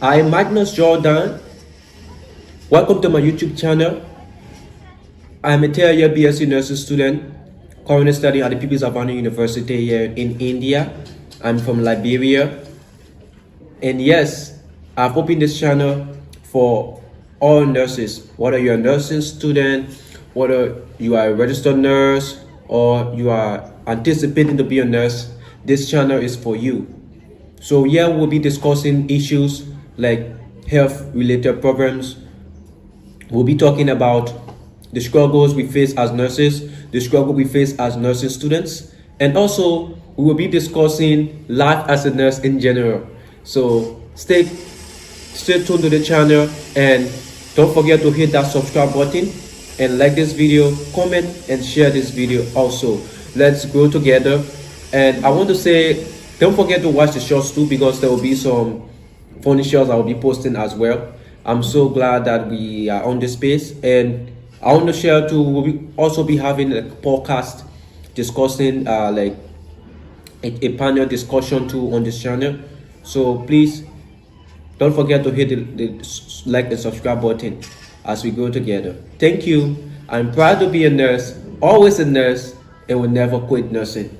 I'm Magnus Dahn. Welcome to my YouTube channel. I'm a third-year BSc nursing student, currently studying at the People's Havana University here in India. I'm from Liberia. And yes, I've opened this channel for all nurses, whether you're a nursing student, whether you are a registered nurse, or you are anticipating to be a nurse. This channel is for you. So here we'll be discussing issues like health-related problems. We'll be talking about the struggles we face as nurses, the struggle we face as nursing students, and also we will be discussing life as a nurse in general. So stay tuned to the channel, and don't forget to hit that subscribe button and like this video, comment and share this video also. Let's grow together. And I want to say, don't forget to watch the shorts too, because there will be some funny shorts I will be posting as well. I'm so glad that we are on this space, and I want to share too, we'll also be having a podcast discussing like a panel discussion too on this channel. So please don't forget to hit the like and subscribe button as we go together. Thank you. I'm proud to be a nurse, always a nurse, and will never quit nursing.